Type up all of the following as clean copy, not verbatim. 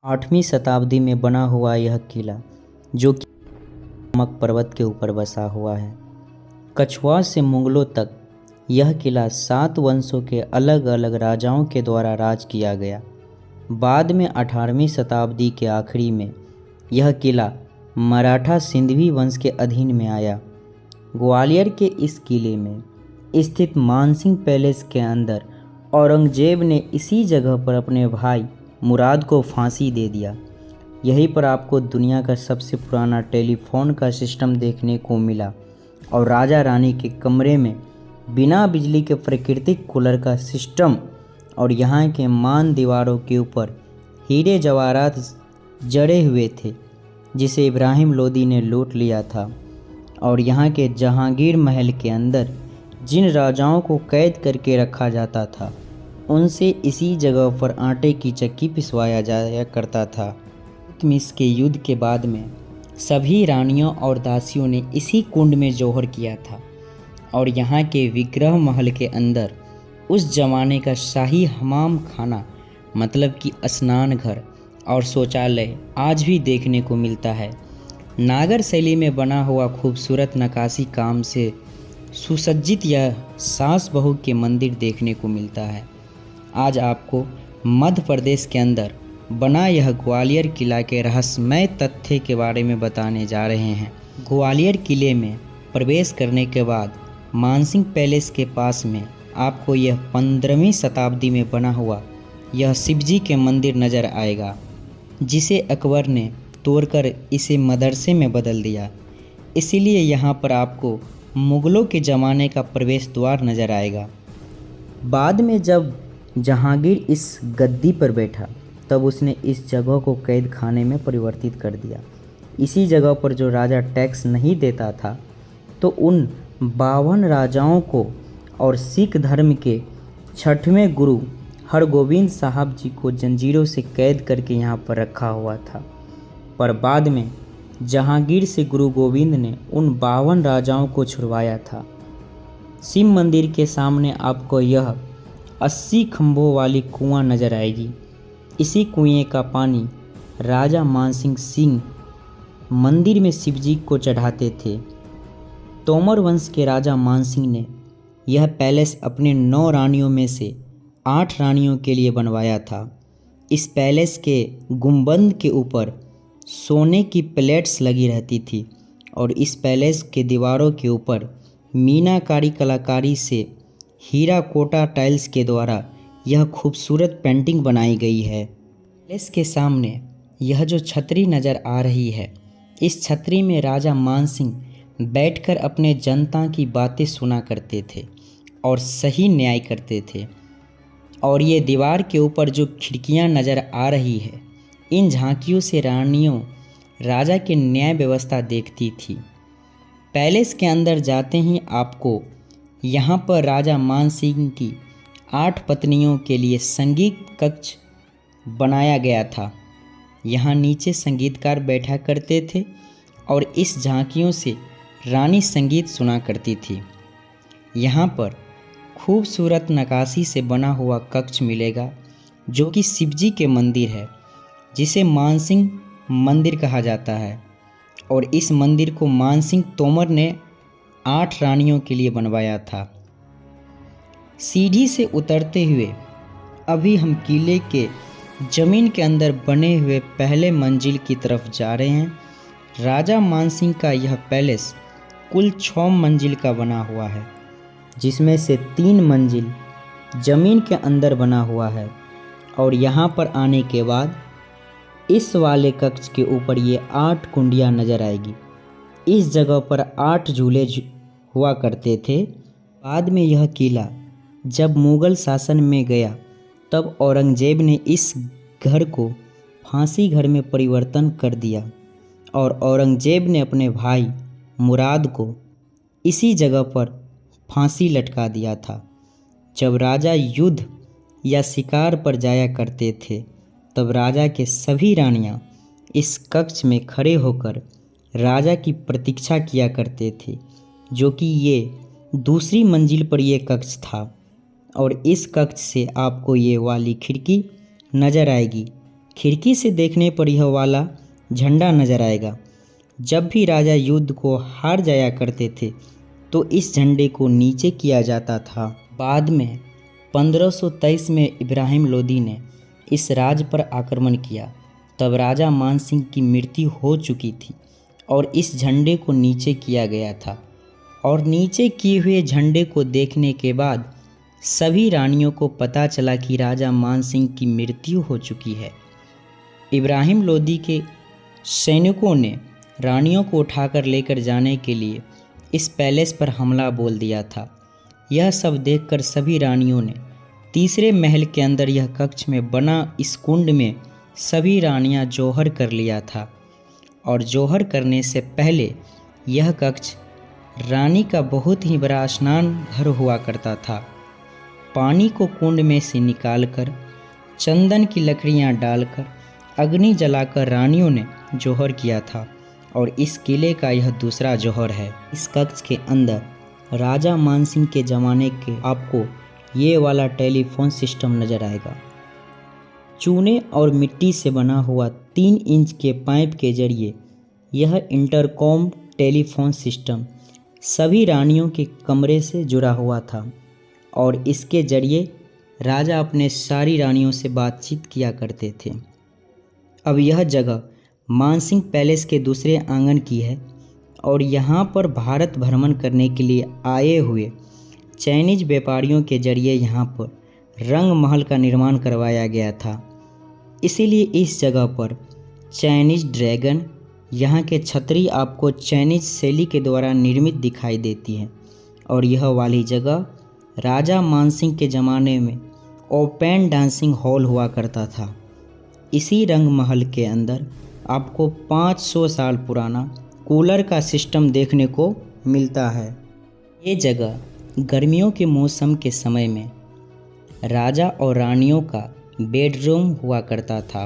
8वीं शताब्दी में बना हुआ यह किला जो कि नामक पर्वत के ऊपर बसा हुआ है। कछवाड़ से मुगलों तक यह किला 7 वंशों के अलग अलग राजाओं के द्वारा राज किया गया। बाद में 18वीं शताब्दी के आखिरी में यह किला मराठा सिंधवी वंश के अधीन में आया। ग्वालियर के इस किले में स्थित मानसिंह पैलेस के अंदर औरंगजेब ने इसी जगह पर अपने भाई मुराद को फांसी दे दिया। यहीं पर आपको दुनिया का सबसे पुराना टेलीफोन का सिस्टम देखने को मिला और राजा रानी के कमरे में बिना बिजली के प्राकृतिक कूलर का सिस्टम और यहाँ के मान दीवारों के ऊपर हीरे जवाहरात जड़े हुए थे जिसे इब्राहिम लोदी ने लूट लिया था। और यहाँ के जहांगीर महल के अंदर जिन राजाओं को कैद करके रखा जाता था उनसे इसी जगह पर आटे की चक्की पिसवाया जाया करता था। इल्तुतमिश के युद्ध के बाद में सभी रानियों और दासियों ने इसी कुंड में जौहर किया था और यहाँ के विग्रह महल के अंदर उस जमाने का शाही हमाम खाना मतलब कि स्नान घर और शौचालय आज भी देखने को मिलता है। नागर शैली में बना हुआ खूबसूरत नक्काशी काम से सुसज्जित यह सास बहू के मंदिर देखने को मिलता है। आज आपको मध्य प्रदेश के अंदर बना यह ग्वालियर किला के रहस्यमय तथ्य के बारे में बताने जा रहे हैं। ग्वालियर किले में प्रवेश करने के बाद मानसिंह पैलेस के पास में आपको यह 15वीं शताब्दी में बना हुआ यह शिवजी के मंदिर नज़र आएगा जिसे अकबर ने तोड़कर इसे मदरसे में बदल दिया। इसीलिए यहाँ पर आपको मुग़लों के ज़माने का प्रवेश द्वार नज़र आएगा। बाद में जब जहांगीर इस गद्दी पर बैठा तब उसने इस जगह को कैद खाने में परिवर्तित कर दिया। इसी जगह पर जो राजा टैक्स नहीं देता था तो उन 52 राजाओं को और सिख धर्म के 6वें गुरु हरगोविंद साहब जी को जंजीरों से कैद करके यहाँ पर रखा हुआ था। पर बाद में जहांगीर से गुरु गोविंद ने उन 52 राजाओं को छुड़वाया था। शिव मंदिर के सामने आपको यह 80 खंभों वाली कुआं नज़र आएगी। इसी कुएं का पानी राजा मानसिंह सिंह मंदिर में शिवजी को चढ़ाते थे। तोमर वंश के राजा मानसिंह ने यह पैलेस अपने 9 रानियों में से 8 रानियों के लिए बनवाया था। इस पैलेस के गुंबद के ऊपर सोने की प्लेट्स लगी रहती थी और इस पैलेस के दीवारों के ऊपर मीनाकारी कलाकारी से हीरा कोटा टाइल्स के द्वारा यह खूबसूरत पेंटिंग बनाई गई है। पैलेस के सामने यह जो छतरी नज़र आ रही है, इस छतरी में राजा मानसिंह बैठकर अपने जनता की बातें सुना करते थे और सही न्याय करते थे। और ये दीवार के ऊपर जो खिड़कियां नज़र आ रही है, इन झांकियों से रानियों राजा की न्याय व्यवस्था देखती थी। पैलेस के अंदर जाते ही आपको यहाँ पर राजा मानसिंह की 8 पत्नियों के लिए संगीत कक्ष बनाया गया था। यहाँ नीचे संगीतकार बैठा करते थे और इस झांकियों से रानी संगीत सुना करती थी। यहाँ पर खूबसूरत नक्काशी से बना हुआ कक्ष मिलेगा जो कि शिवजी के मंदिर है जिसे मानसिंह मंदिर कहा जाता है। और इस मंदिर को मानसिंह तोमर ने 8 रानियों के लिए बनवाया था। सीढ़ी से उतरते हुए अभी हम किले के ज़मीन के अंदर बने हुए पहले मंजिल की तरफ जा रहे हैं। राजा मानसिंह का यह पैलेस कुल 6 मंजिल का बना हुआ है जिसमें से 3 मंजिल ज़मीन के अंदर बना हुआ है। और यहाँ पर आने के बाद इस वाले कक्ष के ऊपर ये 8 कुंडियाँ नज़र आएगी। इस जगह पर 8 झूले हुआ करते थे। बाद में यह किला जब मुग़ल शासन में गया तब औरंगजेब ने इस घर को फांसी घर में परिवर्तन कर दिया और औरंगजेब ने अपने भाई मुराद को इसी जगह पर फांसी लटका दिया था। जब राजा युद्ध या शिकार पर जाया करते थे तब राजा के सभी रानियां इस कक्ष में खड़े होकर राजा की प्रतीक्षा किया करते थे, जो कि ये दूसरी मंजिल पर यह कक्ष था। और इस कक्ष से आपको ये वाली खिड़की नज़र आएगी खिड़की से देखने पर यह वाला झंडा नजर आएगा। जब भी राजा युद्ध को हार जाया करते थे तो इस झंडे को नीचे किया जाता था। बाद में 1523 में इब्राहिम लोदी ने इस राज्य पर आक्रमण किया। तब राजा मानसिंह की मृत्यु हो चुकी थी और इस झंडे को नीचे किया गया था। और नीचे किए हुए झंडे को देखने के बाद सभी रानियों को पता चला कि राजा मानसिंह की मृत्यु हो चुकी है। इब्राहिम लोदी के सैनिकों ने रानियों को उठाकर लेकर जाने के लिए इस पैलेस पर हमला बोल दिया था। यह सब देखकर सभी रानियों ने तीसरे महल के अंदर यह कक्ष में बना इस कुंड में सभी रानियां जौहर कर लिया था। और जौहर करने से पहले यह कक्ष रानी का बहुत ही बड़ा स्नान घर हुआ करता था। पानी को कुंड में से निकालकर चंदन की लकड़ियां डालकर अग्नि जलाकर रानियों ने जौहर किया था। और इस किले का यह दूसरा जौहर है। इस कक्ष के अंदर राजा मानसिंह के ज़माने के आपको ये वाला टेलीफोन सिस्टम नज़र आएगा। चूने और मिट्टी से बना हुआ 3 इंच के पाइप के जरिए यह इंटरकॉम टेलीफोन सिस्टम सभी रानियों के कमरे से जुड़ा हुआ था और इसके जरिए राजा अपने सारी रानियों से बातचीत किया करते थे। अब यह जगह मानसिंह पैलेस के दूसरे आंगन की है और यहाँ पर भारत भ्रमण करने के लिए आए हुए चाइनीज व्यापारियों के जरिए यहाँ पर रंग महल का निर्माण करवाया गया था। इसीलिए इस जगह पर चाइनीज ड्रैगन, यहाँ के छतरी आपको चाइनीज शैली के द्वारा निर्मित दिखाई देती है। और यह वाली जगह राजा मानसिंह के ज़माने में ओपन डांसिंग हॉल हुआ करता था। इसी रंग महल के अंदर आपको 500 साल पुराना कूलर का सिस्टम देखने को मिलता है। ये जगह गर्मियों के मौसम के समय में राजा और रानियों का बेडरूम हुआ करता था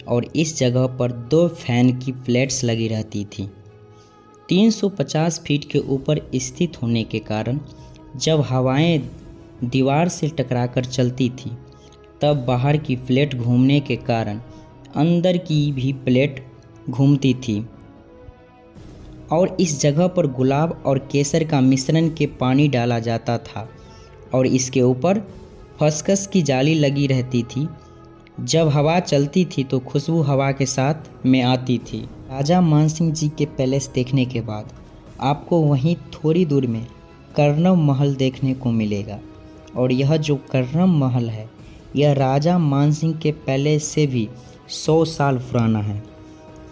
और इस जगह पर 2 फैन की प्लेट्स लगी रहती थी। 350 फीट के ऊपर स्थित होने के कारण जब हवाएं दीवार से टकराकर चलती थी तब बाहर की प्लेट घूमने के कारण अंदर की भी प्लेट घूमती थी। और इस जगह पर गुलाब और केसर का मिश्रण के पानी डाला जाता था और इसके ऊपर खसखस की जाली लगी रहती थी। जब हवा चलती थी तो खुशबू हवा के साथ में आती थी। राजा मानसिंह जी के पैलेस देखने के बाद आपको वहीं थोड़ी दूर में कर्णम महल देखने को मिलेगा और यह जो कर्णम महल है यह राजा मानसिंह के पैलेस से भी 100 साल पुराना है।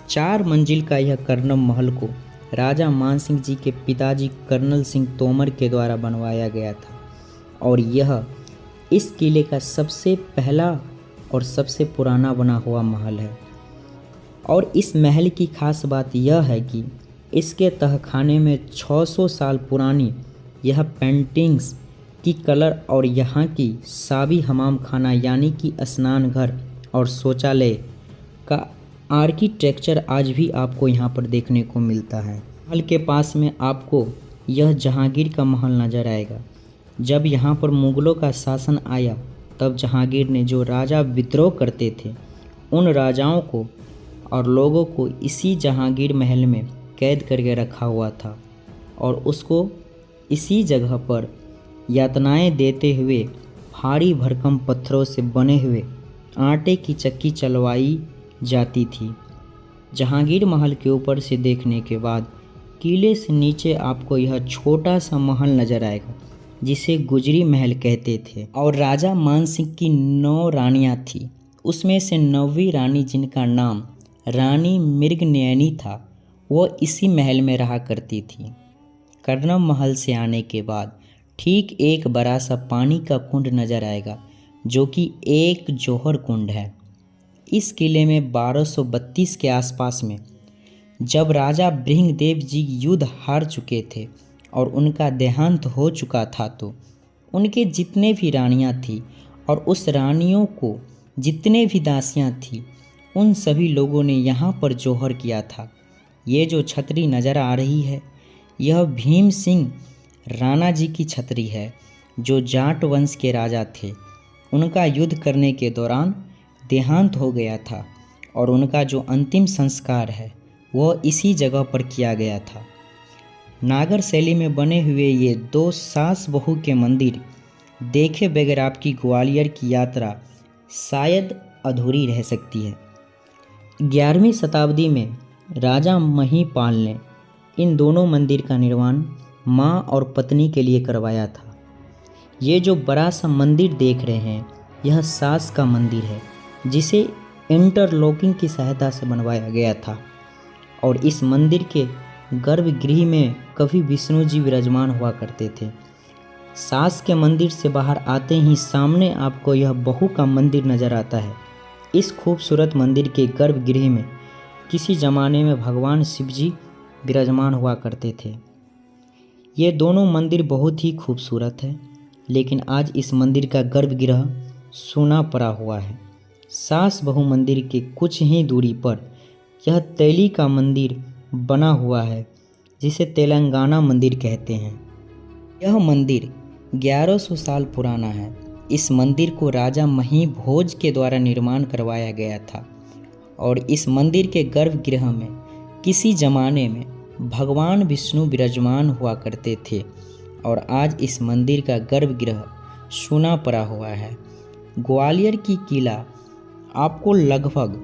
4 मंजिल का यह कर्णम महल को राजा मानसिंह जी के पिताजी कर्नल सिंह तोमर के द्वारा बनवाया गया था और यह इस किले का सबसे पहला और सबसे पुराना बना हुआ महल है। और इस महल की खास बात यह है कि इसके तहखाने में 600 साल पुरानी यह पेंटिंग्स की कलर और यहाँ की साबी हमाम खाना यानी कि स्नान घर और शौचालय का आर्किटेक्चर आज भी आपको यहाँ पर देखने को मिलता है। महल के पास में आपको यह जहांगीर का महल नज़र आएगा। जब यहाँ पर मुग़लों का शासन आया तब जहांगीर ने जो राजा विद्रोह करते थे उन राजाओं को और लोगों को इसी जहांगीर महल में कैद करके रखा हुआ था और उसको इसी जगह पर यातनाएं देते हुए भारी भरकम पत्थरों से बने हुए आटे की चक्की चलवाई जाती थी। जहांगीर महल के ऊपर से देखने के बाद किले से नीचे आपको यह छोटा सा महल नज़र आएगा जिसे गुजरी महल कहते थे। और राजा मानसिंह की 9 रानियां थी, उसमें से 9वीं रानी जिनका नाम रानी मृगनयनी था वह इसी महल में रहा करती थी। कर्णम महल से आने के बाद ठीक एक बड़ा सा पानी का कुंड नज़र आएगा जो कि एक जौहर कुंड है। इस किले में 1232 के आसपास में जब राजा भृंगदेव जी युद्ध हार चुके थे और उनका देहांत हो चुका था तो उनके जितने भी रानियां थी और उस रानियों को जितने भी दासियां थी उन सभी लोगों ने यहाँ पर जौहर किया था। ये जो छतरी नज़र आ रही है यह भीम सिंह राणा जी की छतरी है जो जाट वंश के राजा थे। उनका युद्ध करने के दौरान देहांत हो गया था और उनका जो अंतिम संस्कार है वह इसी जगह पर किया गया था। नागर शैली में बने हुए ये 2 सास बहू के मंदिर देखे बगैर आपकी ग्वालियर की यात्रा शायद अधूरी रह सकती है। 11वीं शताब्दी में राजा महिपाल ने इन दोनों मंदिर का निर्माण माँ और पत्नी के लिए करवाया था। ये जो बड़ा सा मंदिर देख रहे हैं यह सास का मंदिर है, जिसे इंटरलॉकिंग की सहायता से बनवाया गया था। और इस मंदिर के गर्भगृह में कभी विष्णु जी विराजमान हुआ करते थे। सास के मंदिर से बाहर आते ही सामने आपको यह बहू का मंदिर नज़र आता है। इस खूबसूरत मंदिर के गर्भगृह में किसी ज़माने में भगवान शिव जी विराजमान हुआ करते थे। ये दोनों मंदिर बहुत ही खूबसूरत है, लेकिन आज इस मंदिर का गर्भगृह सूना पड़ा हुआ है। सास बहू मंदिर के कुछ ही दूरी पर यह तैली का मंदिर बना हुआ है, जिसे तेलंगाना मंदिर कहते हैं। यह मंदिर 1100 साल पुराना है। इस मंदिर को राजा महिभोज के द्वारा निर्माण करवाया गया था और इस मंदिर के गर्भगृह में किसी ज़माने में भगवान विष्णु विराजमान हुआ करते थे और आज इस मंदिर का गर्भगृह सूना पड़ा हुआ है। ग्वालियर की किला आपको लगभग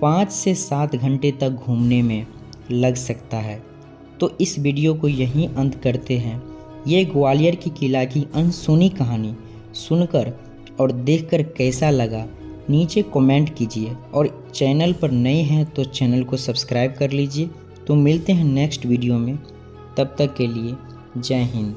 5 से 7 घंटे तक घूमने में लग सकता है। तो इस वीडियो को यहीं अंत करते हैं। ये ग्वालियर की किला की अनसुनी कहानी सुनकर और देखकर कैसा लगा नीचे कमेंट कीजिए और चैनल पर नए हैं तो चैनल को सब्सक्राइब कर लीजिए। तो मिलते हैं नेक्स्ट वीडियो में, तब तक के लिए जय हिंद।